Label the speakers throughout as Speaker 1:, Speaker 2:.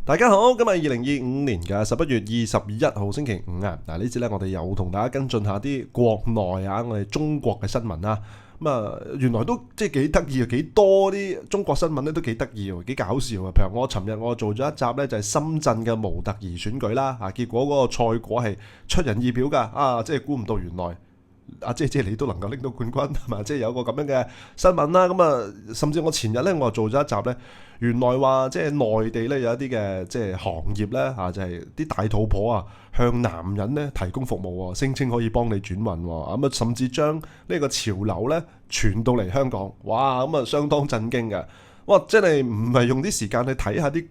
Speaker 1: 大家好，今日2025年嘅11月21號星期五啊！嗱，呢次咧我哋又同大家跟進下啲國內啊，我哋中國嘅新聞啦。咁啊，原來都即係幾得意啊，幾多啲中國新聞咧都幾得意喎，幾搞笑啊！譬如我尋日我做咗一集咧，就係深圳嘅模特兒選舉啦，啊，結果嗰個賽果係出人意表㗎，啊，即係估唔到原來。姐你都能夠拎到冠軍係嘛？即係有個咁樣嘅新聞啦。咁啊，甚至我前日咧，我做咗一集咧，原來話即係內地咧有一啲嘅即係行業咧嚇，就係啲大肚婆啊向男人咧提供服務，聲稱可以幫你轉運。咁啊，甚至將呢個潮流咧傳到嚟香港，哇！咁啊，相當震驚嘅。哇！即係唔係用啲時間去睇下啲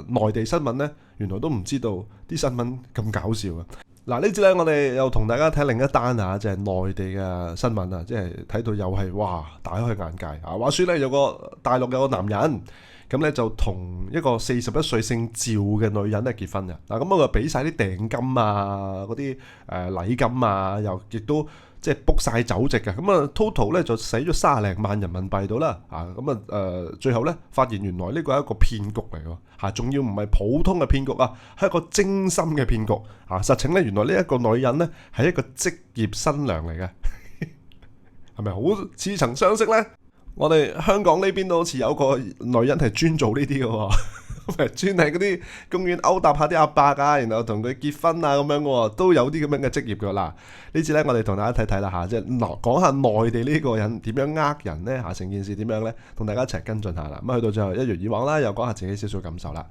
Speaker 1: 內地新聞咧，原來都唔知道啲新聞咁搞笑啊！嗱，呢次咧，我哋又同大家睇另一單啊，就係內地嘅新聞啊，即係睇到又係哇，大開眼界啊！話説咧，有個大陸有個男人，咁咧就同一個41歲姓趙嘅女人咧結婚嘅。嗱，咁我就俾晒啲訂金啊，嗰啲禮金啊，又亦都即係 book 晒酒席嘅。咁啊 total 咧就使咗30零萬人民幣到啦。啊，咁啊最後咧發現原來呢個係一個騙局嚟㗎。嚇，仲要唔係普通嘅騙局啊，係一個精心嘅騙局啊！實情咧，原來呢一個女人咧係一個職業新娘嚟嘅，係咪好似曾相識咧？我哋香港呢邊都好似有個女人係專做呢啲嘅喎，專係嗰啲公園勾搭下啲阿伯啊，然後同佢結婚啊咁樣嘅喎，都有啲咁樣嘅職業㗎啦。呢次咧，我哋同大家睇睇啦嚇，即係講下內地呢個人點樣呃人咧嚇，成件事點樣咧，同大家一齊跟進下啦。咁去到最後一如以往啦，又講下自己少少感受啦。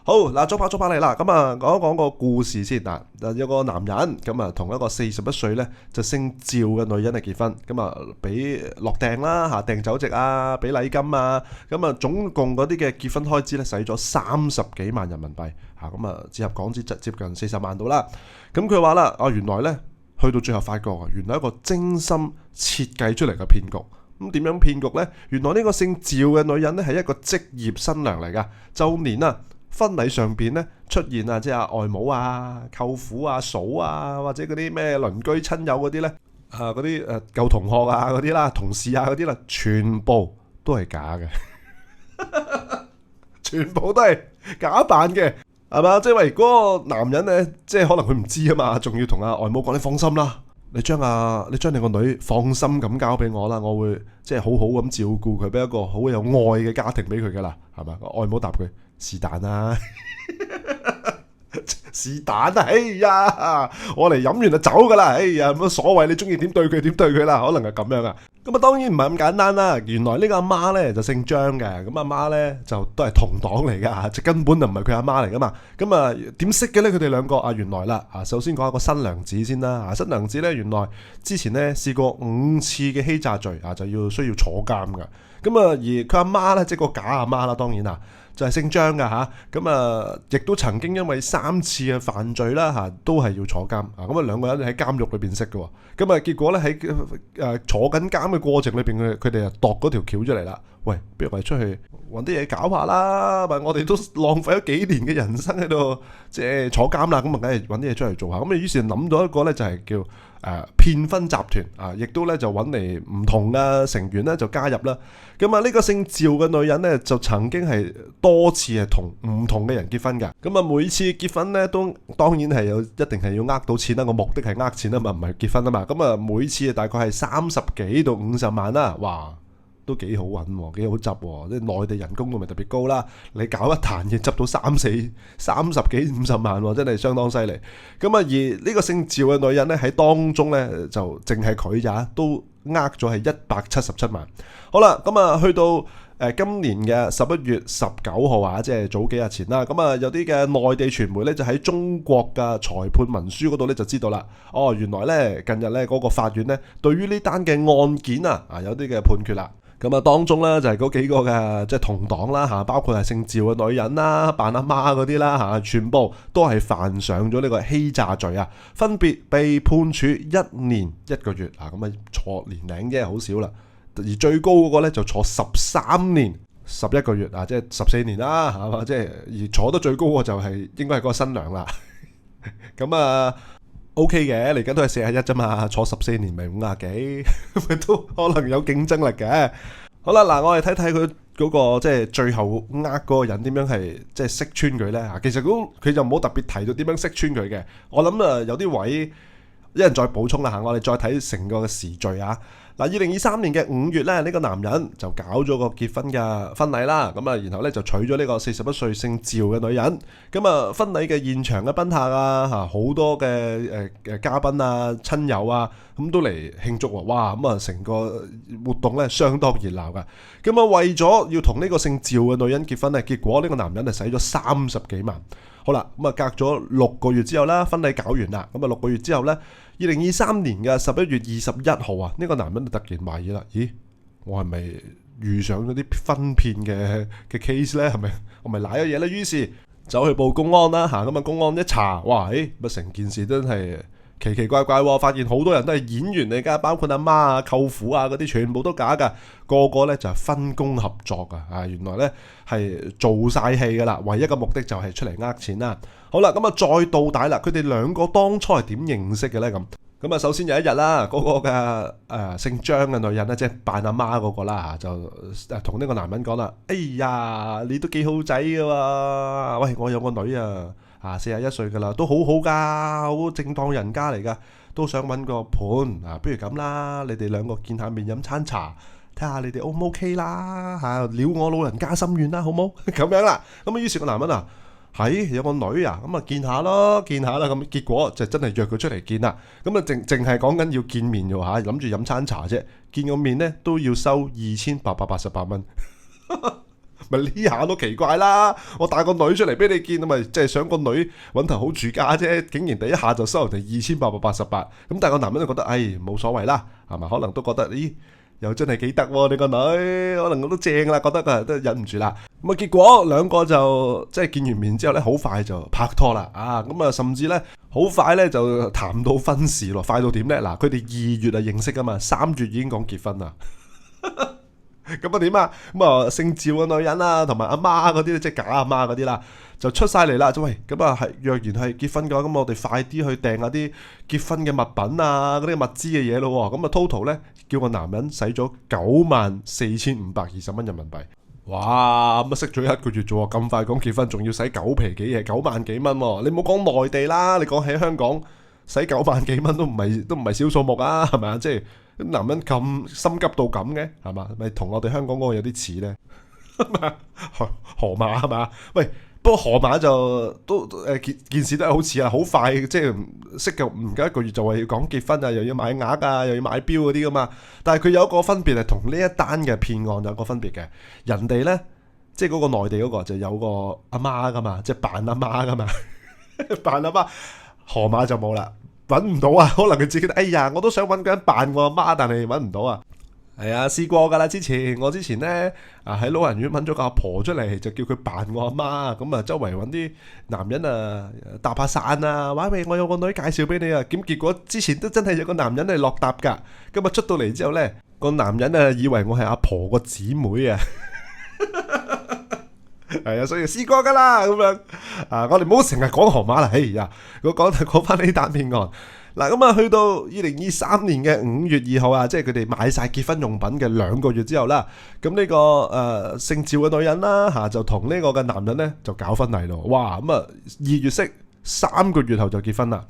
Speaker 1: 好嗱，捉拍嚟啦，咁啊講一講個故事先嗱。有個男人咁啊，同一個41歲咧就姓趙嘅女人嚟結婚，咁啊俾落訂啦嚇，訂酒席啊，俾禮金啊，咁啊總共嗰啲嘅結婚開支咧使咗30幾萬人民幣嚇，咁啊折合港紙接近40萬到啦。咁佢話啦，原來咧去到最後發覺啊，原來一個精心設計出嚟嘅騙局。咁點樣騙局咧？原來呢個姓趙嘅女人咧係一個職業新娘嚟噶，就連啊婚禮上邊咧出現啊，即係外母啊、舅父啊、嫂啊，或者嗰啲咩鄰居親友嗰啲咧，嗰啲舊同學啊嗰啲啦、同事啊嗰啲啦，全部都係假嘅，全部都係假扮嘅，係嘛？即係為嗰個男人咧，即係可能佢唔知啊嘛，仲要同阿外母講：你放心啦，你將你個女放心咁交俾我啦，我會即係好好咁照顧佢，俾一個好有愛嘅家庭俾佢噶啦，係嘛？外母答佢。是但啊，是但啊，哎呀，我嚟飲完就走噶啦，哎呀，冇乜所謂，你中意點對佢點對佢啦，可能係咁樣啊。咁啊，當然唔係咁簡單啦。原來呢個阿媽咧就姓張嘅，咁阿媽咧就都係同黨嚟噶，即根本就唔係佢阿媽嚟噶嘛。咁啊，點識嘅咧？佢哋兩個啊，原來啦啊，首先講一個新娘子先啦。啊，新娘子咧原來之前咧試過5次嘅欺詐罪啊，就需要坐監噶。咁啊，而佢阿媽咧即係個假阿媽啦，當然啊。就係姓張噶嚇，咁啊，亦都曾經因為3次嘅犯罪啦嚇，都係要坐監啊。咁啊，兩個人喺監獄裏邊識嘅喎，咁啊，結果咧喺坐緊監嘅過程裏邊，佢哋啊度嗰條橋出嚟啦。喂，不如我哋出去揾啲嘢搞下啦，咪我哋都浪費咗幾年嘅人生喺度，即係坐監啦，咁啊，梗係揾啲嘢出嚟做下。咁啊，於是諗到一個咧，就係叫騙婚集團啊，亦都咧就揾嚟唔同嘅成員咧就加入啦。咁啊，呢個姓趙嘅女人咧就曾經係多次係同唔同嘅人結婚嘅。咁啊，每次結婚咧都當然係一定係要呃到錢啦，個目的係呃錢啊嘛，唔係結婚啊嘛。咁啊，每次大概係30幾到50萬啦，哇！都幾好揾喎，幾好執喎，即係內地人工都唔係特別高啦。你搞一壇嘢執到30幾50萬喎，真係相當犀利。咁啊，而呢個姓趙嘅女人咧喺當中咧就淨係佢咋都呃咗係177萬。好啦，咁啊去到今年嘅11月19號啊，即係早幾日前啦。咁啊有啲嘅內地傳媒咧就喺中國嘅裁判文書嗰度咧就知道啦。哦，原來咧近日咧嗰個法院咧對於呢單嘅案件啊有啲嘅判決啦。咁啊，當中咧就係嗰幾個嘅即係同黨啦嚇，包括係姓趙嘅女人啦、扮阿媽嗰啲啦嚇，全部都係犯上咗呢個欺詐罪啊，分別被判處1年1個月啊，咁啊坐年齡啫，好少啦。而最高嗰個咧就坐13年11個月啊，即係14年啦，係嘛？即係而坐得最高個就係應該係嗰個新娘啦。咁啊〜O.K. 嘅，嚟緊都係41啫嘛，坐14年咪50幾，都可能有競爭力嘅。好啦，嗱，我哋睇睇佢嗰個即係最後嗰個人點樣係即係識穿佢咧嚇。其實佢就冇特別提到點樣識穿佢嘅。我諗有啲位一陣再補充啦嚇。我哋再睇成個時序啊。嗱，2023年嘅5月咧，呢個男人就搞咗個結婚嘅婚禮啦。咁啊，然後咧就娶咗呢個41歲姓趙嘅女人。咁啊，婚禮嘅現場嘅賓客啊，嚇好多嘅嘉賓啊、親友啊，咁都嚟慶祝喎。哇！咁啊，成個活動咧相當熱鬧噶。咁啊，為咗要同呢個姓趙嘅女人結婚咧，結果呢個男人係使咗30幾萬。好啦，咁啊隔咗6個月之後啦，婚禮搞完啦。咁啊6個月之後咧，2023年嘅11月21號啊，呢個男人就突然懷疑啦，咦，我係咪遇上咗啲分騙嘅 case 咧？係咪我咪賴咗嘢咧？於是走去報公安啦嚇。咁啊公安一查，哇，乜成件事真係奇奇怪怪喎！發現好多人都係演員嚟㗎，包括阿媽啊、舅父啊嗰啲，全部都假㗎。個個咧就係分工合作啊！原來咧係做晒戲㗎啦，唯一嘅目的就係出嚟呃錢啦。好啦，咁啊再到底啦，佢哋兩個當初係點認識嘅咧？咁啊，首先有一日啦，嗰個嘅姓張嘅女人咧，即係扮阿媽嗰個啦，就同呢個男人講啦：哎呀，你都幾好仔㗎喎！喂，我有個女啊，41歲㗎啦，都好好㗎，好正當人家嚟㗎，都想揾個伴啊，不如咁啦，你哋兩個見下面飲餐茶，睇下你哋 O 唔 OK 啦嚇，了我老人家心願啦，好冇？咁樣啦，咁啊於是個男人啊，係有個女啊，咁啊見下咯，見下啦，咁結果就真係約佢出嚟見啦，咁啊淨係講緊要見面嘅嚇，諗住飲餐茶啫，見個面咧都要收2888蚊。咪呢下都奇怪啦！我帶個女出嚟俾你見，咪即係想個女揾頭好住家啫，竟然第一下就收人哋2888。咁但係個男人就覺得，冇所謂啦，係咪？可能都覺得，咦，又真係幾得喎你個女，可能我都正啦，覺得啊都忍唔住啦。咁啊結果兩個就即係見完面之後咧，好快就拍拖啦啊！咁啊甚至咧好快咧就談到婚事咯，快到點咧？嗱，佢哋2月啊認識噶嘛，3月已經講結婚啦。咁啊點啊？咁啊姓趙嘅女人啊，同埋阿媽嗰啲即係假阿媽嗰啲啦，就出晒嚟啦。喂，咁啊係若然係結婚嘅話，咁我哋快啲去訂下啲結婚嘅物品啊，嗰啲物資嘅嘢咯。咁啊 total 咧，叫個男人使咗94,520蚊人民幣。哇！咁啊識咗1個月啫喎，咁快講結婚，仲要使9皮幾嘢，9萬幾蚊喎。你唔好講內地啦，你講喺香港使9萬幾蚊都唔係小數目啊，係咪啊？即係。男人咁心急到咁嘅，係嘛？咪同我哋香港嗰個有啲似咧，河馬係嘛？喂，不過河馬就都件事都係好似啊，好快即係識嘅唔夠1個月就話要講結婚啊，又要買額啊，又要買錶嗰啲噶嘛。但係佢有一個分別係同呢一單嘅騙案有個分別嘅，人哋咧即係嗰個內地嗰個就有個阿媽噶嘛，即係扮阿媽噶嘛，扮阿媽，河馬就冇啦。揾唔到啊，可能佢自己哎呀，我都想揾個人扮我阿媽，但係揾唔到啊。係啊，試過㗎啦。我之前咧喺老人院揾咗個阿婆出嚟，就叫佢扮我阿媽。咁啊，周圍揾啲男人啊搭下傘啊，話喂，我有個女介紹俾你啊。咁結果之前都真係有個男人嚟落搭㗎。咁啊出到嚟之後咧，個男人啊以為我係阿婆個姊妹啊。係啊，所以試過噶啦，咁樣我哋唔好成日講河馬啦。哎呀，我講翻呢單騙案嗱，咁啊去到2023年嘅5月2號啊，即係佢哋買晒結婚用品嘅2個月之後啦，咁呢個姓趙嘅女人啦就同呢個嘅男人咧就搞婚禮咯。哇，咁啊2月識，3個月後就結婚啦。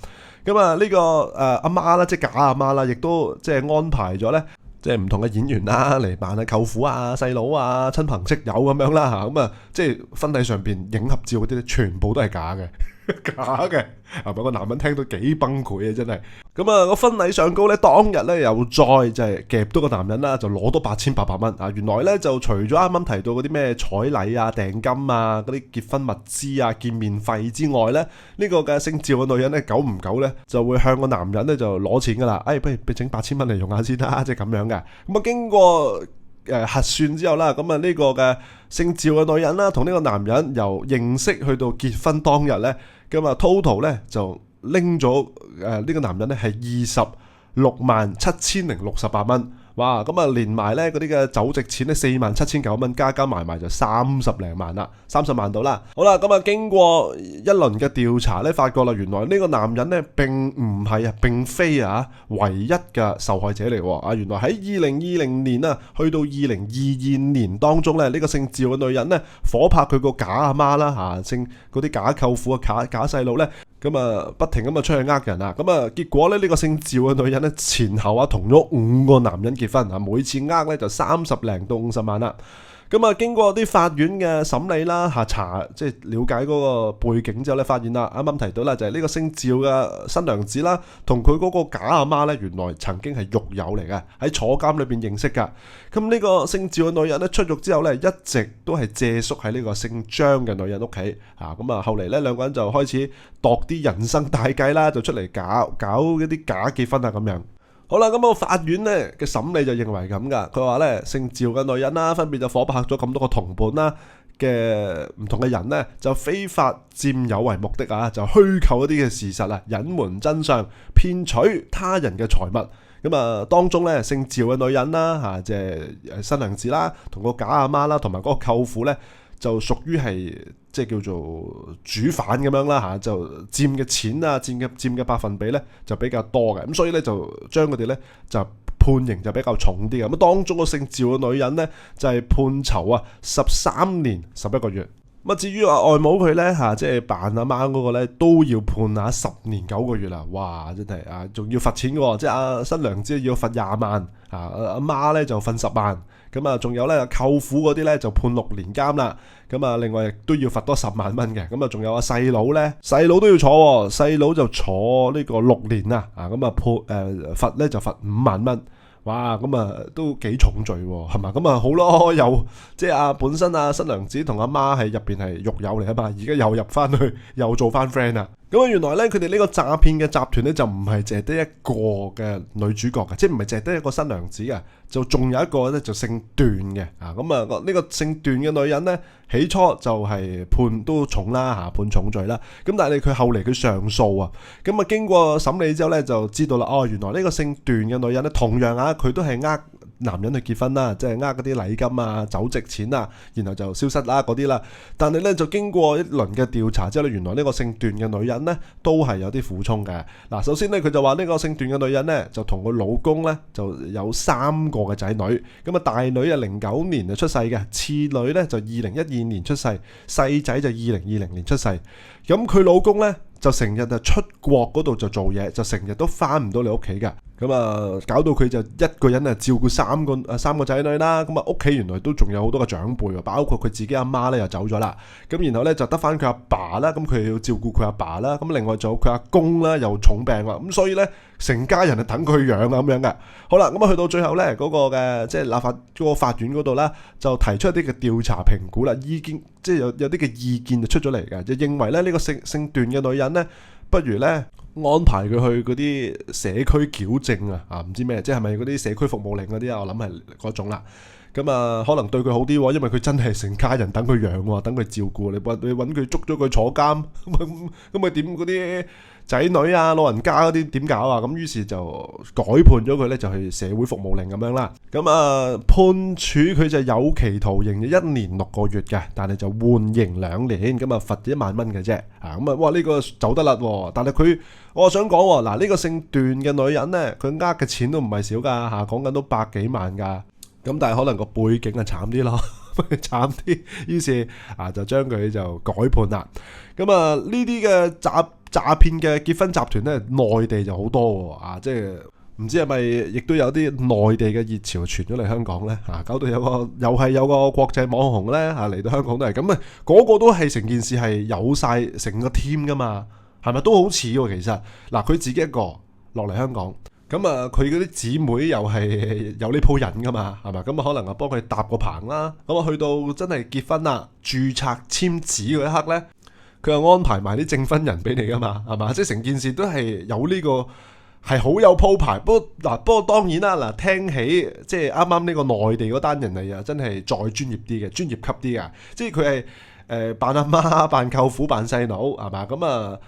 Speaker 1: 咁啊呢個阿媽啦，即係假阿媽啦，亦都即係安排咗咧。即係唔同嘅演員啦，嚟扮下舅父啊、細佬啊、親朋戚友咁樣啦嚇，咁啊即係婚禮上邊影合照嗰啲咧，全部都係假嘅，假嘅，係咪個男人聽到幾崩潰啊？真係咁啊！個婚禮上高咧，當日咧又再就係夾多個男人啦，就攞多8800蚊啊！原來咧就除咗啱啱提到嗰啲咩彩禮啊、訂金啊、嗰啲結婚物資啊、見面費之外咧，呢個嘅姓趙嘅女人咧，久唔久咧就會向個男人咧就攞錢噶啦，不如俾整8000蚊嚟用下先啦，即係咁樣嘅。咁啊經過核算之後啦，咁啊呢個嘅姓趙嘅女人啦，同呢個男人由認識去到結婚當日咧，咁啊 total 咧就拎咗呢個男人咧係267068蚊，哇！咁啊，連埋咧嗰啲嘅酒席錢咧，47,900蚊，加加埋埋就30零萬啦，30萬到啦。好啦，咁啊，經過一輪嘅調查咧，發覺啦，原來呢個男人咧並唔係啊，並非啊唯一嘅受害者嚟喎。啊，原來喺2020年啊，去到2022年當中咧，呢個姓趙嘅女人咧，夥拍佢個假阿媽啦，姓嗰啲假舅父啊、假細佬咧。咁啊，不停咁啊出去呃人啊，咁啊結果咧呢個姓趙嘅女人咧前後啊同咗5個男人結婚啊，每次呃咧就30零到50萬啦。咁啊經過啲法院嘅審理啦，查即係了解嗰個背景之後咧，發現啦，啱啱提到啦，就係呢個姓趙嘅新娘子啦，同佢嗰個假阿媽咧，原來曾經係獄友嚟嘅，喺坐監裏邊認識噶。咁呢個姓趙嘅女人咧出獄之後咧，一直都係借宿喺呢個姓張嘅女人屋企啊。咁啊後嚟咧兩個人就開始度啲人生大計啦，就出嚟搞一啲假結婚啊咁樣。好啦，咁法院咧嘅審理就認為咁噶，佢話咧姓趙嘅女人啦，分別就夥拍咗咁多個同伴啦嘅唔同嘅人咧，就非法佔有為目的啊，就虛構一啲嘅事實啊，隱瞞真相，騙取他人嘅財物。咁啊，當中咧姓趙嘅女人啦，即係新娘子啦，同個假阿媽啦，同埋嗰個舅父咧，就屬於係即係叫做主犯咁樣啦，就佔嘅錢啊，佔嘅百分比咧就比較多嘅，咁所以咧就將佢哋咧就判刑就比較重啲嘅。咁當中個姓趙嘅女人咧就係判囚啊13年11個月。咁至於外母佢咧即係扮阿媽嗰個咧都要判10年9個月啦。哇！真係啊，仲要罰錢嘅，即係阿新娘子要罰20萬阿媽咧就罰10萬。咁啊，仲有咧舅父嗰啲咧就判6年監啦。咁啊，另外亦都要罰多10萬蚊嘅。咁啊，仲有細佬咧，細佬都要坐，細佬就坐呢個6年啦。咁啊罰咧就罰5萬蚊。哇，咁啊都幾重罪喎，係嘛？咁啊好咯，又即係本身新娘子同阿媽喺入邊係獄友嚟啊嘛，而家又入翻去，又做翻 friend 啊！咁啊，原來咧佢哋呢個詐騙嘅集團咧就唔係淨係得一個嘅女主角嘅，即係唔係淨係得一個新娘子嘅，就仲有一個咧就姓段嘅咁啊呢個姓段嘅女人咧起初就係判都重啦判重罪啦，咁但係佢後嚟佢上訴啊，咁啊經過審理之後咧就知道啦，原來呢個姓段嘅女人咧同樣佢都係男人去結婚啦，即係嗰啲禮金啊、酒席錢啊，然後就消失啦嗰啲啦。但係咧就經過一輪嘅調查之後咧，原來呢個姓段嘅女人咧都係有啲苦衷嘅。嗱，首先咧佢就話呢個姓段嘅女人咧就同佢老公咧就有3個嘅仔女。咁啊大女09年就出世嘅，次女咧就2012年出世，細仔就2020年出世。咁佢老公咧就成日就出國嗰度就做嘢，就成日都翻唔到你屋企㗎。咁啊，搞到佢就一個人啊照顧三個仔女啦。咁啊，屋企原來都仲有好多個長輩，包括佢自己阿媽咧又走咗啦。咁然後咧就得翻佢阿爸啦。咁佢要照顧佢阿爸啦。咁另外仲有佢阿公啦，又重病啦。咁所以咧，成家人係等佢養啊咁樣嘅。好啦，咁啊去到最後咧，嗰個嘅即係立法嗰個法院嗰度啦，就提出一啲嘅調查評估啦，意見即係有啲嘅意見就出咗嚟嘅，就認為咧呢個姓段嘅女人咧，不如咧安排佢去嗰啲社區矯正唔知咩，即係咪嗰啲社區服務令嗰啲啊？我諗係嗰種啦。咁啊，可能對佢好啲，因為佢真係成家人等佢養，等佢照顧。你揾佢捉咗佢坐監，咁咪點嗰啲仔女啊、老人家嗰啲點搞啊？咁於是就改判咗佢咧，就去社會服務令咁樣啦。咁啊判處佢就有期徒刑1年6個月嘅，但係就緩刑2年，咁啊罰1萬蚊嘅啫。咁啊哇呢個走得甩喎，但係我想講嗱呢個姓段嘅女人咧，佢嘅錢都唔係少㗎講緊都百幾萬㗎。咁但係可能個背景係慘啲咯，慘啲，於是就將佢就改判啦。咁啊呢啲嘅詐騙嘅結婚集團咧，內地就好多喎，即係唔知係咪亦都有啲內地嘅熱潮傳咗嚟香港咧，搞到有個國際網紅咧嚟到香港都係咁啊，嗰個都係成件事係有晒成個 team 噶嘛，係咪都好似喎？其實嗱，佢自己一個落嚟香港。咁啊，佢嗰啲姊妹又係有呢鋪人噶嘛，係嘛？咁啊，可能啊幫佢搭個棚啦。咁啊，去到真係結婚啦、註冊簽紙嗰一刻咧，佢又安排埋啲證婚人俾你噶嘛，係嘛？即係成件事都係有呢個係好有鋪排。不過當然啦，嗱，聽起即係啱啱呢個內地嗰單人嚟啊，真係再專業啲嘅，專業級啲嘅。即係佢係扮阿媽、扮舅父、扮細佬，係嘛？咁啊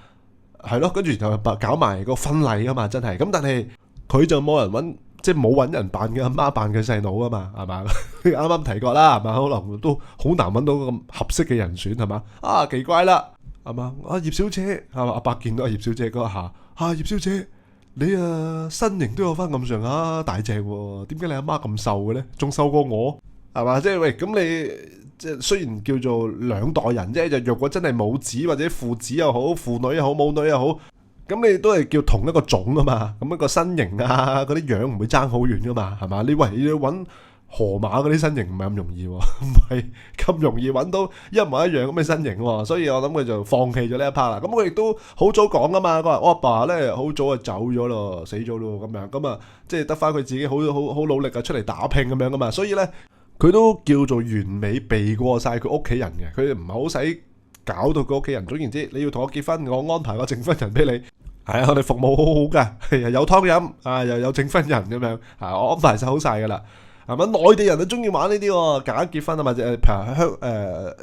Speaker 1: 係咯，跟住就搞埋個婚禮噶嘛，真係。咁但係佢就冇人揾即係冇揾人扮嘅阿媽扮佢細佬啊嘛，係嘛？啱啱提過啦，係嘛？可能都好難揾到咁合適嘅人選，係嘛？啊，奇怪啦，係嘛？啊，葉小姐係嘛？阿伯見到阿葉小姐嗰下，啊，葉小姐你身形都有翻咁上下大隻喎，點解你阿媽咁瘦嘅咧？仲瘦過我係嘛？即係喂，咁你即係雖然叫做兩代人啫，就若果真係母子或者父子又好，父女又好，母女又好。咁你都係叫同一個種啊嘛，咁一個身形啊，嗰啲樣唔會爭好遠噶嘛，係嘛？你要揾河馬嗰啲身形唔係咁容易，唔係咁容易揾到一模一樣咁嘅身形，所以我諗佢就放棄咗呢一 part 啦。咁佢亦都好早講噶嘛，佢話我阿爸咧好早就走咗咯，死咗咯咁樣，咁啊即係得翻佢自己好努力啊出嚟打拼咁樣噶嘛，所以咧佢都叫做完美避過晒佢屋企人嘅，佢唔係好使搞到佢屋企人。總言之，你要同我結婚，我安排個證婚人俾你。係啊，我哋服務好好噶，有湯飲啊，又有證婚人咁樣，我安排晒好晒噶啦。係咪？內地人都中意玩呢啲假結婚啊嘛，譬如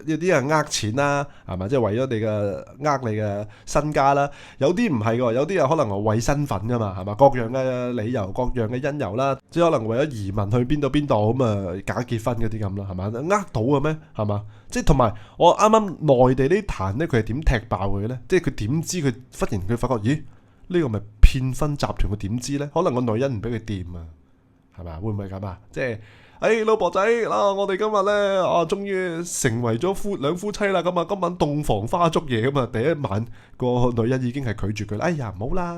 Speaker 1: 有啲人呃錢啦，係咪？即係為咗你嘅身家啦。有啲唔係嘅，有啲人可能係為身份噶嘛，係嘛？各樣嘅理由，各樣嘅因由啦，即係可能為咗移民去邊度咁啊，假結婚嗰啲咁啦，係嘛？呃到嘅咩？係嘛？即係同埋我啱啱內地呢壇咧，佢係點踢爆佢嘅咧？即係佢點知佢忽然佢發覺，咦？呢個咪騙婚集團？佢點知咧？可能個女人唔俾佢掂啊！係嘛？會唔會咁啊？即係，老婆仔啦，我哋今日咧終於成為咗兩夫妻啦。咁啊，今晚洞房花燭夜咁啊，第一晚個女人已經係拒絕佢啦。哎呀，唔好啦，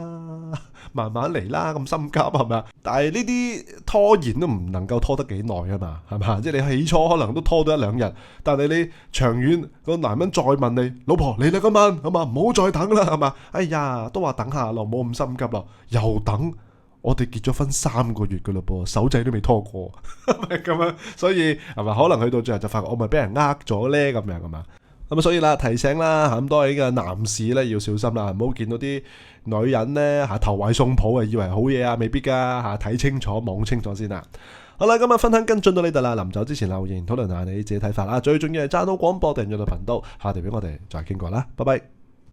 Speaker 1: 慢慢嚟啦，咁心急係咪啊？但係呢啲拖延都唔能夠拖得幾耐啊嘛，係嘛？即係你起初可能都拖到1-2日，但係你長遠個男人再問你，老婆嚟啦今晚，係嘛？唔好再等啦，係嘛？哎呀，都話等下咯，唔好咁心急咯，又等。我哋結咗婚3個月噶啦噃，手仔都未拖過，咪咁樣，所以係咪可能去到最後就發覺我咪俾人呃咗咧咁樣係嘛？咁所以啦，提醒啦，咁多位嘅男士咧要小心啦，唔好見到啲女人咧投懷送抱啊，以為好嘢啊，未必噶睇清楚望清楚先啦。好啦，今日分享跟進到呢度啦，臨走之前留言討論下你自己睇法啦，最重要係揸到廣播訂閱到頻道，下條片我哋再傾過啦，拜拜。